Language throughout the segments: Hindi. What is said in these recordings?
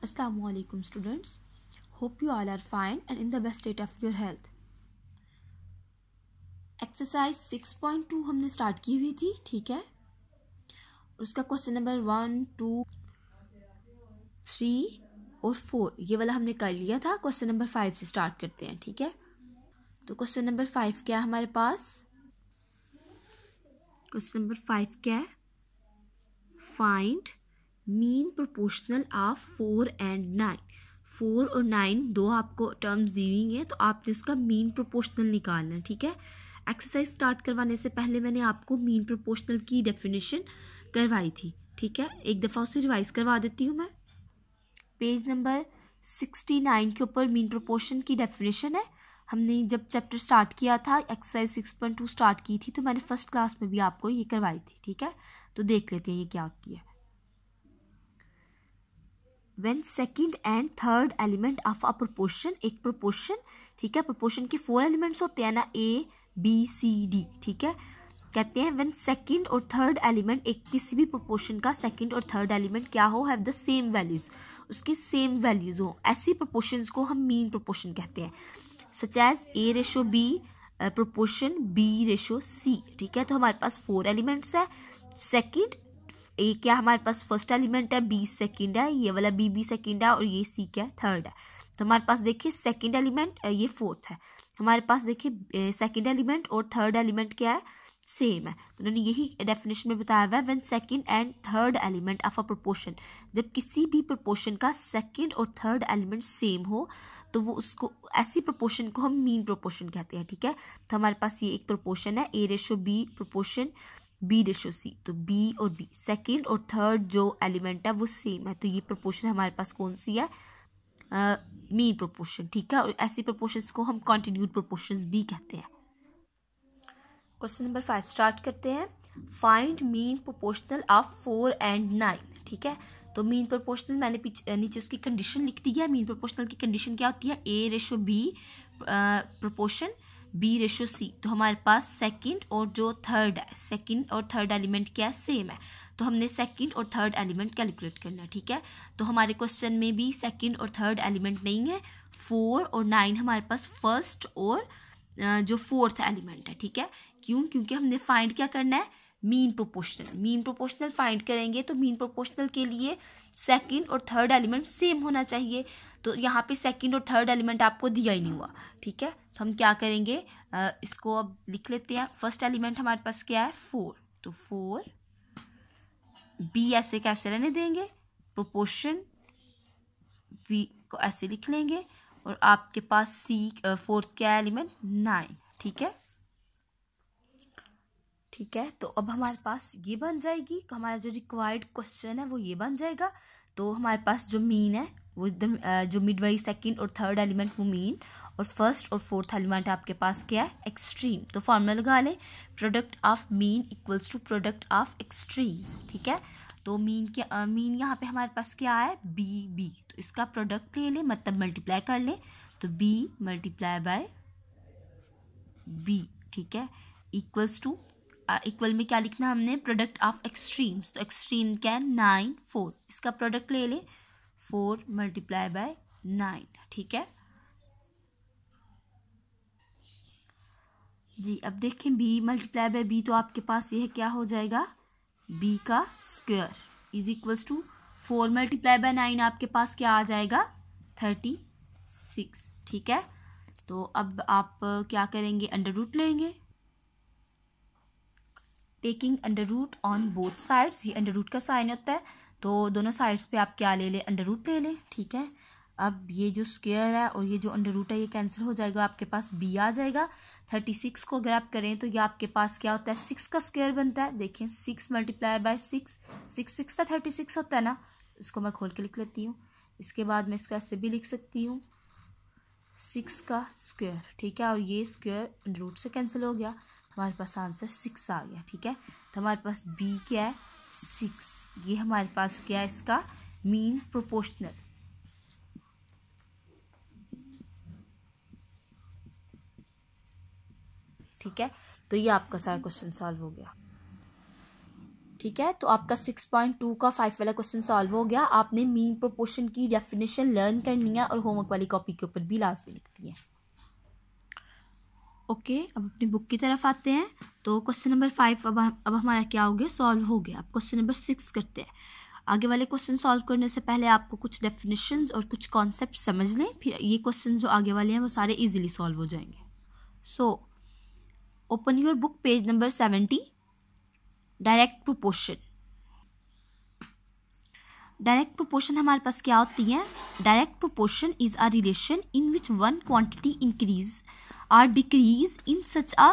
Assalamualaikum students. Hope you all are fine and in the best state of your health. Exercise 6.2 हमने स्टार्ट की हुई थी, ठीक है। उसका क्वेश्चन नंबर 1, 2, 3 और 4 ये वाला हमने कर लिया था। क्वेश्चन नंबर 5 से स्टार्ट करते हैं, ठीक है। तो क्वेश्चन नंबर 5 क्या है हमारे पास? क्वेश्चन नंबर 5 क्या है? Find mean proportional of 4 and 9। 4 और 9 दो आपको टर्म्स दी हुई हैं, तो आपने उसका मीन प्रोपोर्शनल निकालना है, ठीक है। एक्सरसाइज स्टार्ट करवाने से पहले मैंने आपको मीन प्रोपोर्शनल की डेफिनेशन करवाई थी, ठीक है। एक दफ़ा उसे रिवाइज करवा देती हूँ मैं। पेज नंबर 69 के ऊपर मीन प्रोपोर्शन की डेफिनेशन है। हमने जब चैप्टर स्टार्ट किया था, एक्सरसाइज 6.2 स्टार्ट की थी, तो मैंने फर्स्ट क्लास में भी आपको ये करवाई थी, ठीक है। तो देख लेते हैं ये क्या होती है। When second and third element of a proportion, एक proportion, ठीक है, proportion के 4 elements होते हैं ना, A, B, C, D, ठीक है। कहते हैं when second और third element, एक किसी भी proportion का second और third element क्या हो, have the same values, उसके same values हो, ऐसी proportions को हम mean proportion कहते हैं। such as A ratio B proportion B ratio C, ठीक है। तो हमारे पास 4 elements है। second ए क्या हमारे पास फर्स्ट एलिमेंट है, बी सेकंड है, ये वाला बी सेकंड है और ये सी क्या है, थर्ड है। तो हमारे पास देखिए सेकंड एलिमेंट, ये फोर्थ है। हमारे पास देखिए सेकंड एलिमेंट और थर्ड एलिमेंट क्या है, सेम है। तो उन्होंने यही डेफिनेशन में बताया हुआ है, when second and third element of a proportion, जब किसी भी प्रोपोर्शन का सेकंड और थर्ड एलिमेंट सेम हो तो वो उसको, ऐसी प्रोपोर्शन को हम मीन प्रोपोर्शन कहते हैं, ठीक है। तो हमारे पास ये एक प्रोपोर्शन है, a ratio b proportion b ratio c, तो बी और बी सेकेंड और थर्ड जो एलिमेंट है वो सेम है, तो ये प्रोपोर्शन हमारे पास कौन सी है, मीन प्रोपोर्शन, ठीक है। और ऐसी प्रोपोर्शंस को हम कॉन्टिन्यूड प्रोपोर्शंस भी कहते हैं। क्वेश्चन नंबर 5 स्टार्ट करते हैं। Find mean proportional of 4 and 9, ठीक है। तो मीन प्रोपोर्शनल मैंने नीचे उसकी कंडीशन लिख दी है। मीन प्रोपोर्शनल की कंडीशन क्या होती है, a ratio b proportion b ratio c. तो हमारे पास सेकंड और जो थर्ड है, सेकंड और थर्ड एलिमेंट क्या है, सेम है। तो हमने सेकंड और थर्ड एलिमेंट कैलकुलेट करना है, ठीक है। तो हमारे क्वेश्चन में भी सेकंड और थर्ड एलिमेंट नहीं है। 4 और 9 हमारे पास फर्स्ट और जो फोर्थ एलिमेंट है, ठीक है। क्यों? क्योंकि हमने फाइंड क्या करना है, mean proportional. Mean proportional find करेंगे तो मीन प्रोपोर्शनल के लिए सेकंड और थर्ड एलिमेंट सेम होना चाहिए। तो यहाँ पे सेकंड और थर्ड एलिमेंट आपको दिया ही नहीं हुआ, ठीक है। तो हम क्या करेंगे, इसको अब लिख लेते हैं। फर्स्ट एलिमेंट हमारे पास क्या है, 4, तो 4 बी ऐसे कैसे रहने देंगे, प्रोपोर्शन बी को ऐसे लिख लेंगे, और आपके पास सी फोर्थ क्या एलिमेंट, 9, ठीक है। ठीक है, तो अब हमारे पास ये बन जाएगी, हमारा जो रिक्वायर्ड क्वेश्चन है वो ये बन जाएगा। तो हमारे पास जो मीन है वो एकदम जो मिड वाइज सेकंड और थर्ड एलिमेंट वो मीन, और फर्स्ट और फोर्थ एलिमेंट आपके पास क्या है, एक्सट्रीम। तो फॉर्मूला लगा लें, product of mean equals to product of extremes, ठीक है। तो मीन क्या, मीन यहाँ पे हमारे पास क्या है, बी बी, तो इसका प्रोडक्ट ले लें, मतलब मल्टीप्लाई कर लें, तो बी मल्टीप्लाई बाय बी, ठीक है, इक्वल्स टू, इक्वल में क्या लिखना हमने, प्रोडक्ट ऑफ एक्सट्रीम्स। तो एक्सट्रीम क्या है, 9 4, इसका प्रोडक्ट ले ले, 4 मल्टीप्लाई बाय 9, ठीक है जी। अब देखें बी मल्टीप्लाई बाय बी, तो आपके पास यह क्या हो जाएगा, बी का square is equals to 4 multiply by 9, आपके पास क्या आ जाएगा, 36, ठीक है। तो अब आप क्या करेंगे, अंडर रूट लेंगे, taking under root on both sides, ये अंडर रूट का साइन होता है, तो दोनों साइड्स पे आप क्या ले लें, अंडर रूट ले लें, ठीक है। अब ये जो स्क्वायर है और ये जो अंडर रूट है ये कैंसिल हो जाएगा, आपके पास बी आ जाएगा। 36 को अगर आप करें तो ये आपके पास क्या होता है, 6 का स्क्वायर बनता है। देखें 6 मल्टीप्लाई बाय 6, 6 का 36 होता है ना, इसको मैं खोल के लिख लेती हूँ। इसके बाद मैं इसको ऐसे भी लिख सकती हूँ, 6 का स्क्वायर, ठीक है, और ये स्क्वायर अंडर रूट से कैंसिल हो गया, हमारे पास आंसर 6 आ गया, ठीक है। तो हमारे पास बी क्या है, 6, ये हमारे पास क्या है, इसका मीन प्रोपोर्शनल, ठीक है। तो ये आपका सारा क्वेश्चन सॉल्व हो गया, ठीक है। तो आपका 6.2 का 5 वाला क्वेश्चन सॉल्व हो गया। आपने मीन प्रोपोर्शन की डेफिनेशन लर्न करनी है और होमवर्क वाली कॉपी के ऊपर भी लास्ट में लिखती है। ओके, अब अपनी बुक की तरफ आते हैं। तो क्वेश्चन नंबर 5 अब हमारा क्या हो गया, सॉल्व हो गया। अब क्वेश्चन नंबर 6 करते हैं। आगे वाले क्वेश्चन सॉल्व करने से पहले आपको कुछ डेफिनेशंस और कुछ कॉन्सेप्ट समझ लें, फिर ये क्वेश्चन जो आगे वाले हैं वो सारे इजीली सॉल्व हो जाएंगे। So open your book, page number 70, direct proportion. Direct proportion हमारे पास क्या होती है? Direct proportion is a relation in which one quantity increase or decrease in such a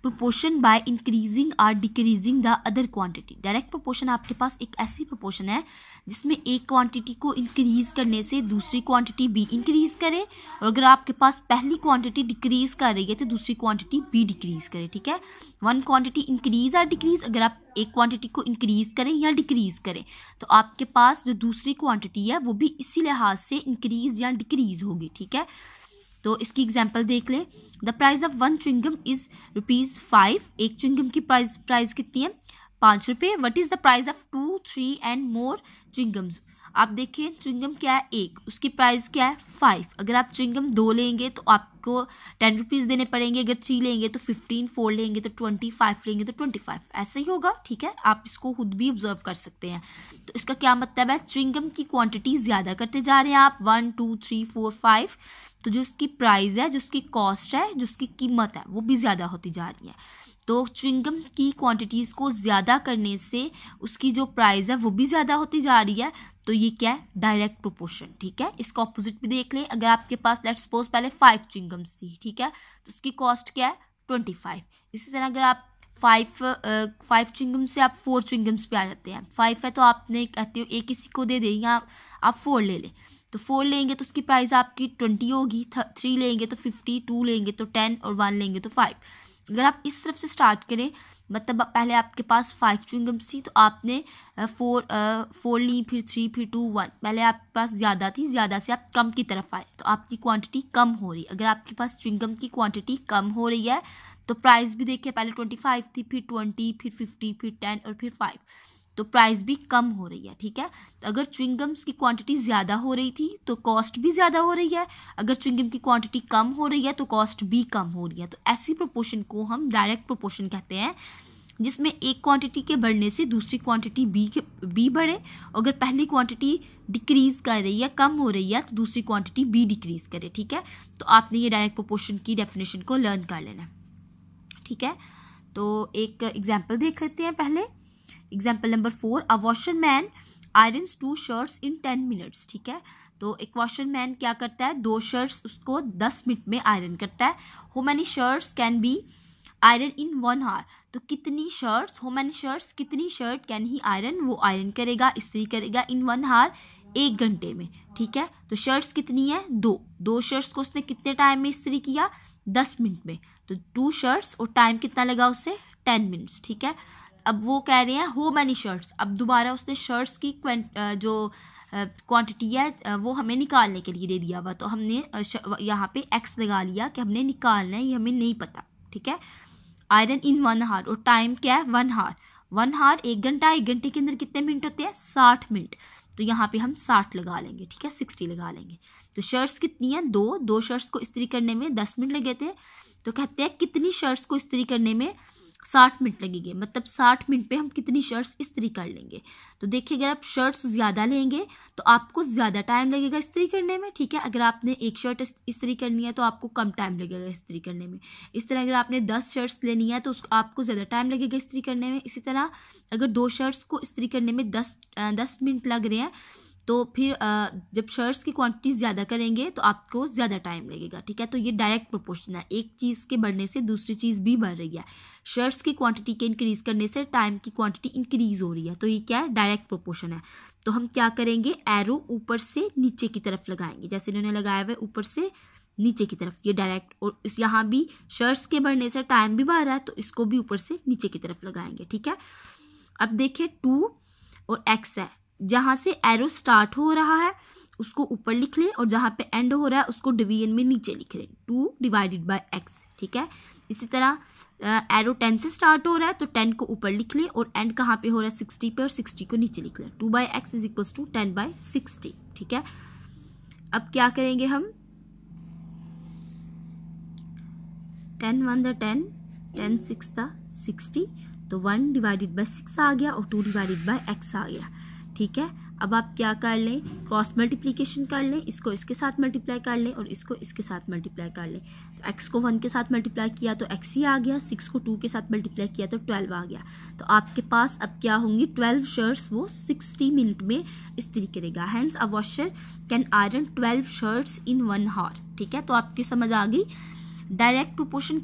proportion by increasing or decreasing the other quantity। Direct proportion आपके पास एक ऐसी प्रोपोर्शन है जिसमें एक क्वांटिटी को इंक्रीज करने से दूसरी क्वांटिटी भी इंक्रीज करे, और अगर आपके पास पहली क्वांटिटी डिक्रीज कर रही है तो दूसरी क्वांटिटी भी डिक्रीज करे। ठीक है, वन क्वांटिटी इंक्रीज और डिक्रीज, अगर आप एक क्वांटिटी को इंक्रीज करें या डिक्रीज करें तो आपके पास जो दूसरी क्वांटिटी है वो भी इसी लिहाज से इंक्रीज या डिक्रीज होगी। ठीक है, तो इसकी एग्जाम्पल देख लें। The price of one chewing gum is ₹5। एक च्युइंगम की प्राइस कितनी है? ₹5। What is the price of 2, 3 and more chewing gums? आप देखिए च्युइंगम क्या है? एक, उसकी प्राइस क्या है? 5। अगर आप च्युइंगम 2 लेंगे तो आपको ₹10 देने पड़ेंगे, अगर 3 लेंगे तो 15, 4 लेंगे तो 20, 5 लेंगे तो 25। ऐसा ही होगा। ठीक है, आप इसको खुद भी ऑब्जर्व कर सकते हैं। तो इसका क्या मतलब है? च्युइंगम की क्वांटिटी ज्यादा करते जा रहे हैं आप, 1, 2, 3, 4, 5, तो जो उसकी प्राइस है, जो उसकी कॉस्ट है, जो उसकी कीमत है वो भी ज़्यादा होती जा रही है। तो च्युइंगम की क्वांटिटीज़ को ज़्यादा करने से उसकी जो प्राइस है वो भी ज़्यादा होती जा रही है। तो ये क्या है? Direct proportion. ठीक है, इसका ऑपोजिट भी देख लें। अगर आपके पास लेट्स सपोज पहले 5 च्युइंगम्स थी, ठीक है, तो उसकी कॉस्ट क्या है? 25। इसी तरह अगर आप 5 च्युइंगम से आप 4 च्युइंगम्स पे आ जाते हैं। 5 है तो आपने कहते हो एक किसी को दे दें या आप 4 ले लें, तो 4 लेंगे तो उसकी प्राइस आपकी 20 होगी, 3 लेंगे तो 50, 2 लेंगे तो 10 और 1 लेंगे तो 5। अगर आप इस तरफ से स्टार्ट करें, मतलब पहले आपके पास 5 च्युइंगम्स थी तो आपने 4 ली, फिर 3, फिर 2, 1, पहले आपके पास ज़्यादा थी, ज़्यादा से आप कम की तरफ आए तो आपकी क्वांटिटी कम हो रही है। अगर आपके पास च्युइंगम की क्वांटिटी कम हो रही है तो प्राइस भी देखिए, पहले 25 थी, फिर 20, फिर 50, फिर 10 और फिर 5, तो प्राइस भी कम हो रही है। ठीक है, तो अगर च्युइंगम्स की क्वांटिटी ज़्यादा हो रही थी तो कॉस्ट भी ज़्यादा हो रही है, अगर च्युइंगम की क्वांटिटी कम हो रही है तो कॉस्ट भी कम हो रही है। तो ऐसी प्रोपोर्शन को हम डायरेक्ट प्रोपोर्शन कहते हैं, जिसमें एक क्वांटिटी के बढ़ने से दूसरी क्वांटिटी भी बढ़े, अगर पहली क्वांटिटी डिक्रीज कर रही है, कम हो रही है, तो दूसरी क्वांटिटी भी डिक्रीज करे। ठीक है, तो आपने ये डायरेक्ट प्रोपोर्शन की डेफिनेशन को लर्न कर लेना है। ठीक है, तो एक एग्जाम्पल देख लेते हैं पहले। एग्जाम्पल नंबर 4, अ वॉशरमैन आयरन्स 2 शर्ट्स इन 10 मिनट्स। ठीक है, तो एक वॉशरमैन क्या करता है? 2 शर्ट्स उसको 10 मिनट में आयरन करता है। How many shirts can be iron in 1 hour? तो कितनी शर्ट्स, हाउ मैनी शर्ट्स, कितनी शर्ट कैन ही आयरन, वो आयरन करेगा, इस्त्री करेगा इन 1 आवर, 1 घंटे में। ठीक है, तो शर्ट्स कितनी है? 2 शर्ट्स को उसने कितने टाइम में इस्त्री किया? 10 मिनट में। तो 2 शर्ट्स और टाइम कितना लगा उससे? 10 मिनट्स। ठीक है, अब वो कह रहे हैं हाउ मैनी शर्ट्स। अब दोबारा उसने शर्ट्स की जो क्वांटिटी है वो हमें निकालने के लिए दे दिया हुआ, तो हमने यहाँ पे एक्स लगा लिया कि हमने निकालना है, ये हमें नहीं पता। ठीक है, आयरन इन 1 आवर और टाइम क्या है? 1 आवर। 1 आवर 1 घंटा, 1 घंटे के अंदर कितने मिनट होते हैं? 60 मिनट। तो यहाँ पे हम 60 लगा लेंगे। ठीक है, 60 लगा लेंगे। तो शर्ट्स कितनी है? 2 शर्ट्स को इस्त्री करने में 10 मिनट लगे थे, तो कहते हैं कितनी शर्ट्स को इस्त्री करने में 60 मिनट लगेंगे, मतलब 60 मिनट पे हम कितनी शर्ट्स इस्त्री कर लेंगे। तो देखिए, अगर आप शर्ट्स ज़्यादा लेंगे तो आपको ज़्यादा टाइम लगेगा इस्त्री करने में। ठीक है, अगर आपने 1 शर्ट इस्त्री करनी है तो आपको कम टाइम लगेगा इस्त्री करने में। इस तरह अगर आपने 10 शर्ट्स लेनी है तो आपको ज़्यादा टाइम लगेगा इस्त्री करने में। इसी तरह अगर 2 शर्ट्स को इस्त्री करने में 10 मिनट लग रहे हैं तो फिर जब शर्ट्स की क्वांटिटी ज़्यादा करेंगे तो आपको ज़्यादा टाइम लगेगा। ठीक है, तो ये डायरेक्ट प्रोपोर्शन है, एक चीज़ के बढ़ने से दूसरी चीज़ भी बढ़ रही है। शर्ट्स की क्वांटिटी के इंक्रीज करने से टाइम की क्वांटिटी इंक्रीज हो रही है, तो ये क्या है? डायरेक्ट प्रोपोर्शन है। तो हम क्या करेंगे? एरो ऊपर से नीचे की तरफ लगाएंगे, जैसे इन्होंने लगाया हुआ है ऊपर से नीचे की तरफ, ये डायरेक्ट। और इस यहाँ भी शर्ट्स के बढ़ने से टाइम भी बढ़ रहा है, तो इसको भी ऊपर से नीचे की तरफ लगाएंगे। ठीक है, अब देखिए 2 और x है, जहां से एरो स्टार्ट हो रहा है उसको ऊपर लिख लें और जहां पे एंड हो रहा है उसको डिवीजन में नीचे लिख लें, 2 डिवाइडेड बाय x। ठीक है, इसी तरह एरो 10 से स्टार्ट हो रहा है तो 10 को ऊपर लिख लें और एंड कहाँ पे हो रहा है 60 पे और 60 को नीचे लिख लें। 2/x is equal to 10/60। ठीक है, अब क्या करेंगे हम, 10 1 द 10, 10 6 द 60, तो 1 डिवाइडेड बाय 6 आ गया और 2 डिवाइडेड बाय x आ गया। ठीक है, अब आप क्या कर लें, क्रॉस मल्टीप्लिकेशन कर लें, इसको इसके साथ मल्टीप्लाई कर लें और इसको इसके साथ मल्टीप्लाई कर लें। तो x को 1 के साथ मल्टीप्लाई किया तो x ही आ गया, 6 को 2 के साथ मल्टीप्लाई किया तो 12 आ गया। तो आपके पास अब क्या होंगी 12 शर्ट्स, वो 60 मिनट में इस्त्री करेगा। Hence a washer can iron 12 shirts in 1 hour. ठीक है, तो आपकी समझ आ गई। Direct proportion